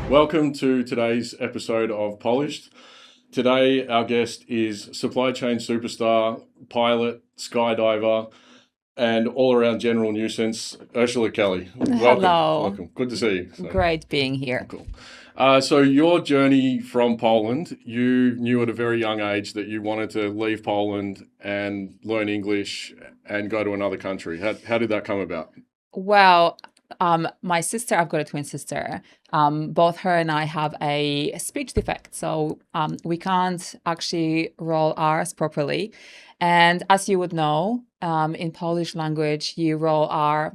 Welcome to today's episode of Polished. Today, our guest is supply chain superstar, pilot, skydiver, and all-around general nuisance, Urszula Kelly. Welcome. Hello. Welcome. Good to see you. Great being here. Cool. So your journey from Poland, you knew at a very young age that you wanted to leave Poland and learn English and go to another country. How did that come about? Well, my sister, I've got a twin sister. Both her and I have a speech defect, so we can't actually roll R's properly. And as you would know, in Polish language, you roll R,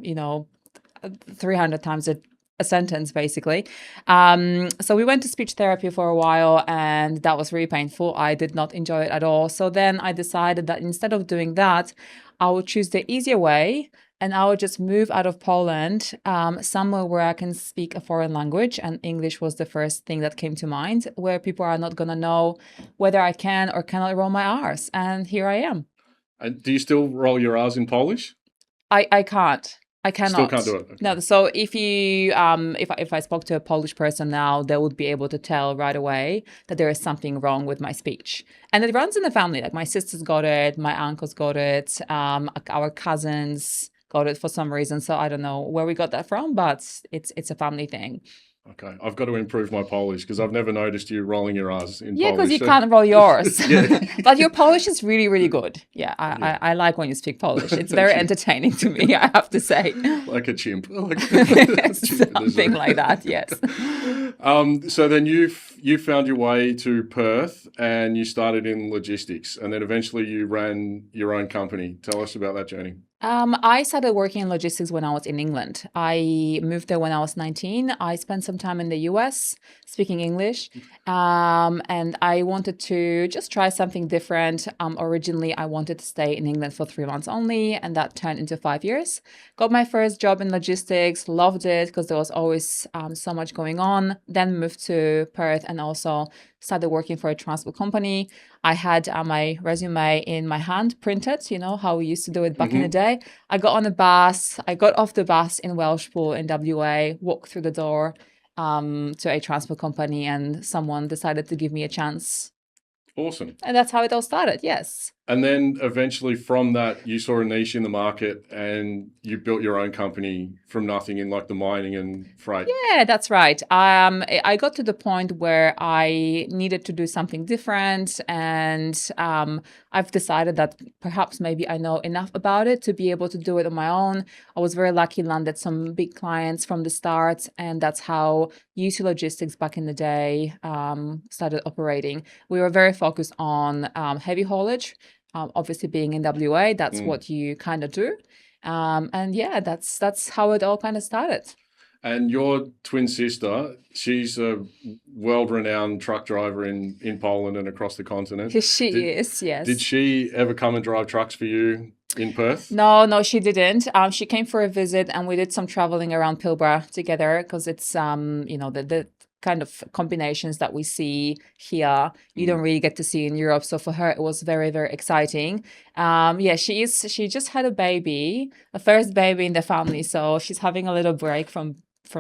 300 times a sentence, basically. So we went to speech therapy for a while, and that was really painful. I did not enjoy it at all. So then I decided that instead of doing that, I would choose the easier way. And I would just move out of Poland, somewhere where I can speak a foreign language. And English was the first thing that came to mind, where people are not going to know whether I can or cannot roll my R's. And here I am. And do you still roll your R's in Polish? I can't. I cannot. Still can't do it. Okay. No. So if you, if I spoke to a Polish person now, they would be able to tell right away that there is something wrong with my speech. And it runs in the family. Like my sister's got it, my uncle's got it, our cousins got it for some reason. So I don't know where we got that from, but it's a family thing. Okay, I've got to improve my Polish because I've never noticed you rolling your R's in Polish. Yeah, because you can't roll yours. Yeah. But your Polish is really, really good. Yeah, I like when you speak Polish. It's very entertaining to me, I have to say. Like a chimp. Something like that, yes. So then you found your way to Perth and you started in logistics, and then eventually you ran your own company. Tell us about that journey. I started working in logistics when I was in England. I moved there when I was 19. I spent some time in the US speaking English, and I wanted to just try something different. Originally, I wanted to stay in England for 3 months only, and that turned into 5 years. Got my first job in logistics, loved it because there was always so much going on. Then moved to Perth and also started working for a transport company. I had my resume in my hand printed, you know, how we used to do it back in the day. I got on a bus. I got off the bus in Welshpool in WA, walked through the door to a transport company, and someone decided to give me a chance. Awesome. And that's how it all started, yes. And then eventually from that, you saw a niche in the market and you built your own company from nothing in like the mining and freight. Yeah, that's right. I got to the point where I needed to do something different, and I've decided that perhaps maybe I know enough about it to be able to do it on my own. I was very lucky, landed some big clients from the start, and that's how UC Logistics back in the day started operating. We were very focused on heavy haulage. Obviously, being in WA, that's what you kind of do. And yeah, that's how it all kind of started. And your twin sister, she's a world-renowned truck driver in Poland and across the continent. She is, yes. Did she ever come and drive trucks for you in Perth? No, she didn't. She came for a visit, and we did some traveling around Pilbara together because it's the kind of combinations that we see here you don't really get to see in Europe. So for her it was very, very exciting. She just had a baby, a first baby in the family, so she's having a little break from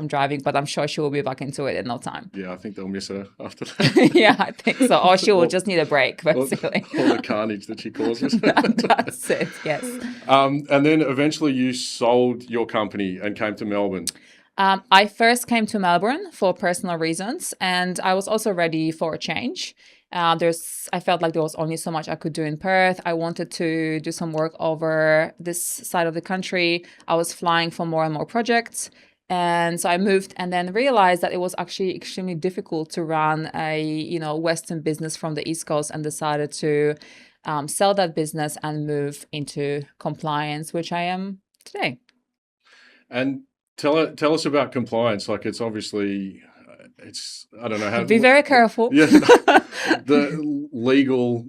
driving, but I'm sure she will be back into it in no time. Yeah, I think they'll miss her after that. Yeah, I think so. Or she will just need a break, basically. All the carnage that she causes. That's it, yes. And then eventually you sold your company and came to Melbourne. I first came to Melbourne for personal reasons, and I was also ready for a change. I felt like there was only so much I could do in Perth. I wanted to do some work over this side of the country. I was flying for more and more projects. And so I moved and then realized that it was actually extremely difficult to run a, Western business from the East Coast, and decided to sell that business and move into compliance, which I am today. And tell us about compliance. Like it's obviously, I don't know how. Be very careful. Yeah, the legal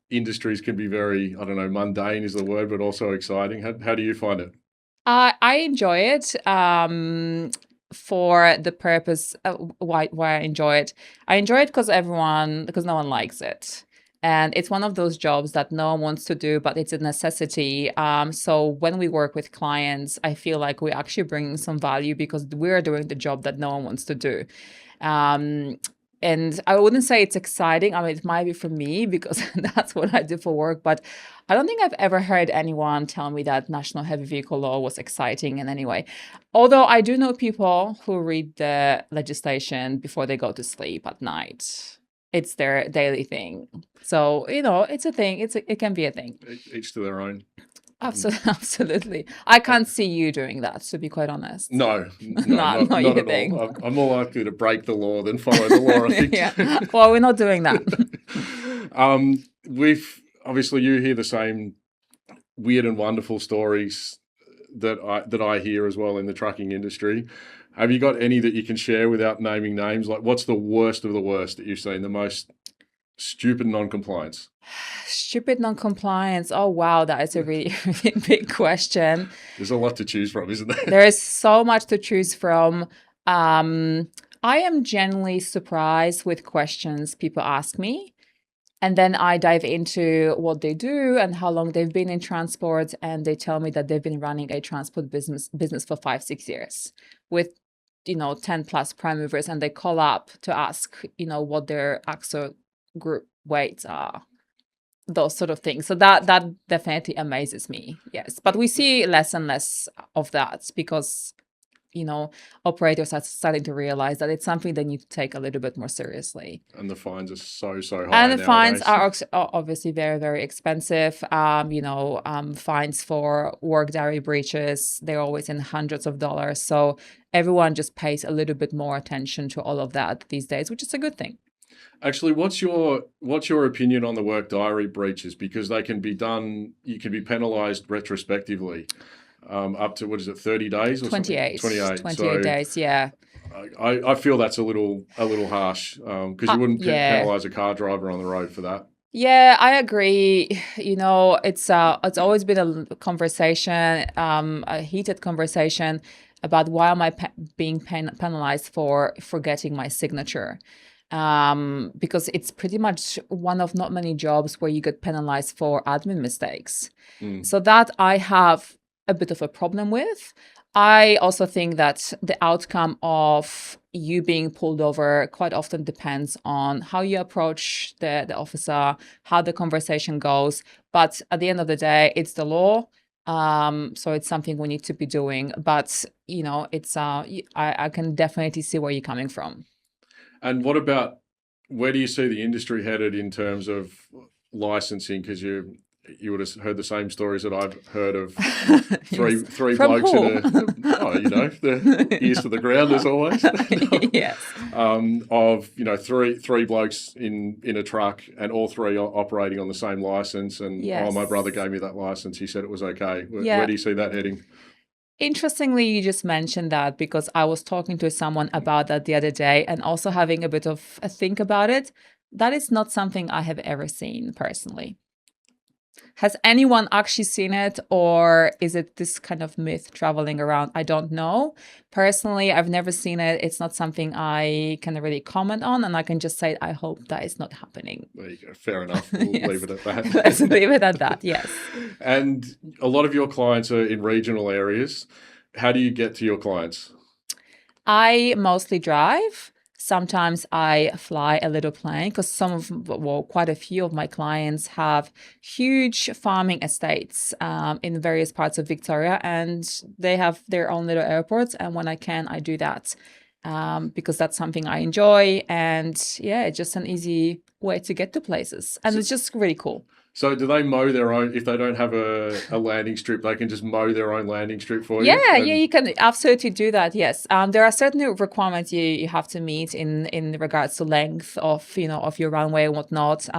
industries can be very, I don't know, mundane is the word, but also exciting. How do you find it? I enjoy it for the purpose why I enjoy it. I enjoy it because no one likes it. And it's one of those jobs that no one wants to do, but it's a necessity. So when we work with clients, I feel like we actually bring some value because we're doing the job that no one wants to do. And I wouldn't say it's exciting. I mean, it might be for me because that's what I do for work, but I don't think I've ever heard anyone tell me that national heavy vehicle law was exciting in any way. Although I do know people who read the legislation before they go to sleep at night. It's their daily thing. So, it's a thing. It can be a thing. Each to their own. Absolutely. I can't see you doing that, to be quite honest. No, not not your at all. I'm more likely to break the law than follow the law, I think. Yeah. Well, we're not doing that. Obviously you hear the same weird and wonderful stories that I hear as well in the trucking industry. Have you got any that you can share without naming names? Like, what's the worst of the worst that you've seen? The most stupid non-compliance? Stupid non-compliance. Oh, wow. That is a really, really big question. There's a lot to choose from, isn't there? There is so much to choose from. I am generally surprised with questions people ask me. And then I dive into what they do and how long they've been in transport. And they tell me that they've been running a transport business for 5-6 years with 10 plus prime movers, and they call up to ask what their axle group weights are, those sort of things. So that definitely amazes me. Yes, but we see less and less of that because operators are starting to realize that it's something they need to take a little bit more seriously. And the fines are so high. And the nowadays. fines are obviously very, very expensive. Fines for work diary breaches, they're always in hundreds of dollars. So everyone just pays a little bit more attention to all of that these days, which is a good thing. Actually, what's your opinion on the work diary breaches? Because they can be done, you can be penalised retrospectively. Up to, 30 days or 28. something? 28. 28 days, yeah. I feel that's a little harsh because you wouldn't penalise a car driver on the road for that. Yeah, I agree. It's always been a conversation, a heated conversation about why am I being penalized for forgetting my signature. Because it's pretty much one of not many jobs where you get penalized for admin mistakes. So that I have a bit of a problem with. I also think that the outcome of you being pulled over quite often depends on how you approach the officer, how the conversation goes. But at the end of the day, it's the law. So it's something we need to be doing. But, it's I can definitely see where you're coming from. And what about, where do you see the industry headed in terms of licensing? Because you would have heard the same stories that I've heard of three From blokes who? the ears to the ground as always. Yes. Of three blokes in a truck and all three are operating on the same license. And Yes. my brother gave me that license. He said it was okay. Yeah. Where do you see that heading? Interestingly, you just mentioned that because I was talking to someone about that the other day and also having a bit of a think about it. That is not something I have ever seen personally. Has anyone actually seen it, or is it this kind of myth traveling around? I don't know. Personally, I've never seen it. It's not something I can really comment on, and I can just say I hope that is not happening. There you go. Fair enough. We'll Yes. leave it at that. Let's leave it at that, yes. And a lot of your clients are in regional areas. How do you get to your clients? I mostly drive. Sometimes I fly a little plane because quite a few of my clients have huge farming estates in various parts of Victoria, and they have their own little airports. And when I can, I do that because that's something I enjoy. And yeah, it's just an easy way to get to places. And it's just really cool. So do they mow their own, if they don't have a landing strip, they can just mow their own landing strip for you? Yeah, you can absolutely do that, yes. There are certain requirements you have to meet in regards to length of your runway and whatnot.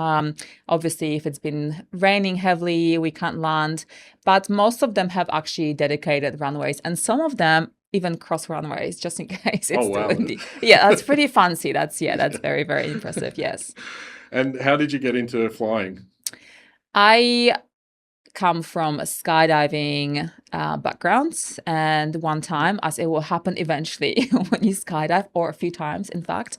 Obviously, if it's been raining heavily, we can't land. But most of them have actually dedicated runways, and some of them even cross runways, just in case it's too windy. Yeah, that's pretty fancy. That's very, very impressive, yes. And how did you get into flying? I come from a skydiving background, and one time, as it will happen eventually when you skydive, or a few times in fact,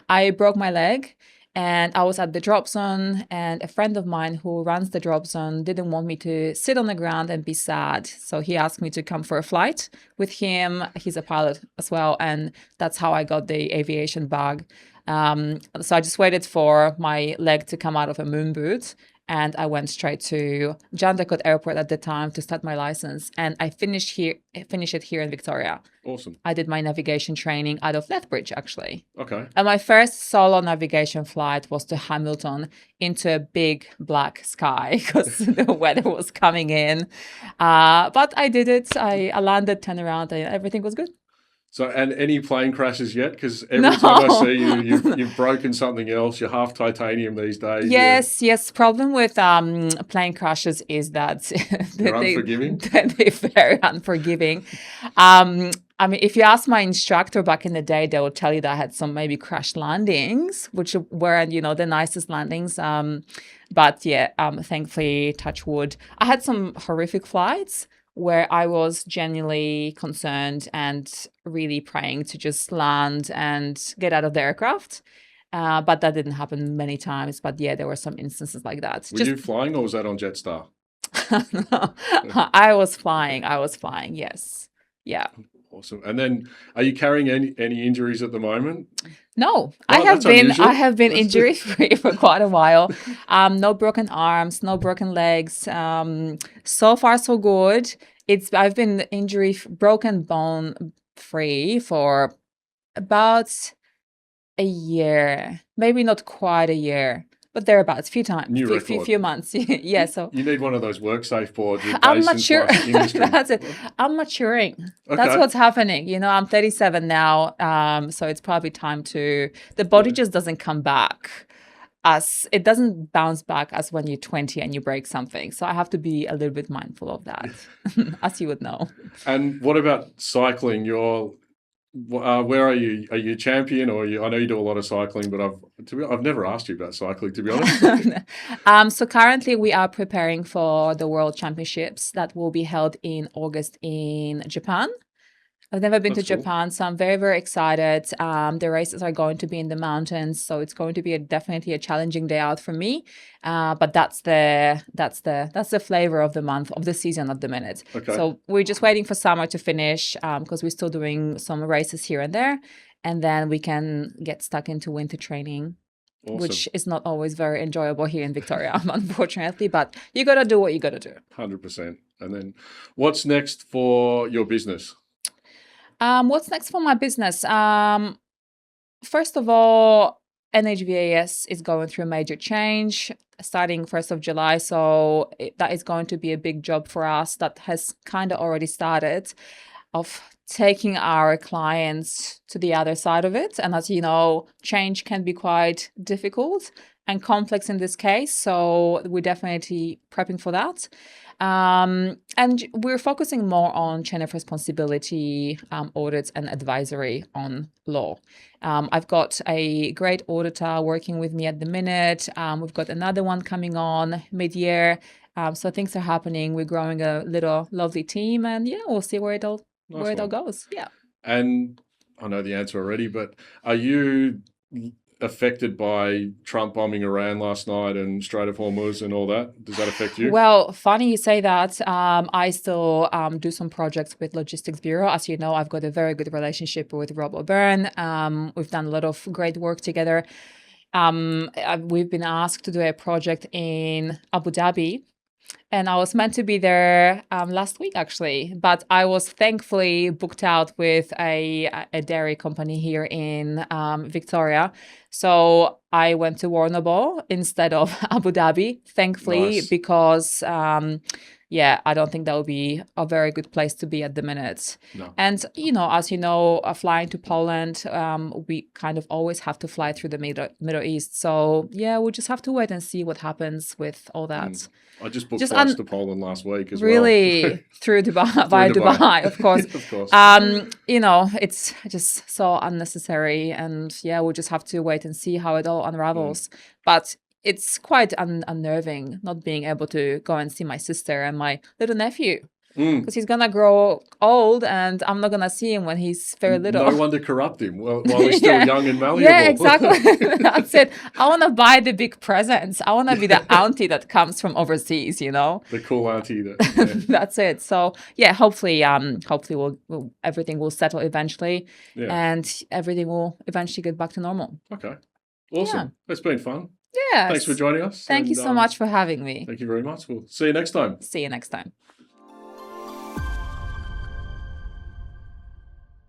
I broke my leg And I was at the drop zone, and a friend of mine who runs the drop zone didn't want me to sit on the ground and be sad. So he asked me to come for a flight with him. He's a pilot as well. And that's how I got the aviation bug. So I just waited for my leg to come out of a moon boot. And I went straight to Jandakot Airport at the time to start my license. And I finished it here in Victoria. Awesome. I did my navigation training out of Lethbridge, actually. Okay. And my first solo navigation flight was to Hamilton into a big black sky because the weather was coming in. But I did it. I landed, turned around, and everything was good. So, and any plane crashes yet? Because every time I see you, you've broken something else. You're half titanium these days. Yes. Problem with plane crashes is that they're unforgiving. They're very unforgiving. I mean, if you ask my instructor back in the day, they will tell you that I had some maybe crash landings, which weren't, the nicest landings. But yeah, thankfully, touch wood, I had some horrific flights where I was genuinely concerned and really praying to just land and get out of the aircraft. But that didn't happen many times. But yeah, there were some instances like that. Were you flying, or was that on Jetstar? No, I was flying. Yes. Yeah. Awesome. And then, are you carrying any injuries at the moment? No, I have been injury free for quite a while. No broken arms, no broken legs. So far so good. I've been broken bone free for about a year, maybe not quite a year, but thereabouts, few months. Yeah. So you need one of those WorkSafe boards. I'm mature. That's it. I'm maturing. Okay. That's what's happening. I'm 37 now. So it's probably time the body just doesn't come back it doesn't bounce back as when you're 20 and you break something. So I have to be a little bit mindful of that, as you would know. And what about cycling? Where are you? Are you a champion, or I know you do a lot of cycling, but I've never asked you about cycling, to be honest. So currently we are preparing for the World Championships that will be held in August in Japan. I've never been to Japan, so I'm very, very excited. The races are going to be in the mountains, so it's going to be definitely a challenging day out for me. But that's the flavor of the month, of the season at the minute. Okay. So we're just waiting for summer to finish because we're still doing some races here and there, and then we can get stuck into winter training. Awesome. Which is not always very enjoyable here in Victoria, unfortunately. But you got to do what you got to do. 100%. And then, what's next for your business? What's next for my business? First of all, NHVAS is going through a major change starting 1st of July. So that is going to be a big job for us that has kind of already started, of taking our clients to the other side of it. And as you know, change can be quite difficult and complex in this case. So we're definitely prepping for that. And we're focusing more on chain of responsibility, audits and advisory on law. I've got a great auditor working with me at the minute. We've got another one coming on mid-year. So things are happening. We're growing a little lovely team, and yeah, we'll see where it all goes. Yeah. And I know the answer already, but are you affected by Trump bombing Iran last night and Strait of Hormuz and all that? Does that affect you? Well, funny you say that. I still do some projects with Logistics Bureau. As you know, I've got a very good relationship with Rob O'Byrne. We've done a lot of great work together. We've been asked to do a project in Abu Dhabi. And I was meant to be there last week, actually, but I was thankfully booked out with a dairy company here in Victoria. So I went to Warrnambool instead of Abu Dhabi, thankfully, nice. Because I don't think that would be a very good place to be at the minute. No. And, as you know, flying to Poland, we kind of always have to fly through the Middle East. So, yeah, we'll just have to wait and see what happens with all that. I just booked flights to Poland last week as really? well. Through Dubai, via Dubai, of course. Of course. It's just so unnecessary. And, yeah, we'll just have to wait and see how it all unravels. But it's quite unnerving not being able to go and see my sister and my little nephew. because he's gonna grow old, and I'm not gonna see him when he's very little. No one to corrupt him while he's still young and malleable. Yeah, exactly. That's it. I want to buy the big presents. I want to be the auntie that comes from overseas, you know? The cool auntie. That, That's it. So yeah, hopefully everything will settle eventually, and everything will eventually get back to normal. Okay. Awesome. It's been fun. Yeah. Thanks for joining us. Thank you so much for having me. Thank you very much. We'll see you next time. See you next time.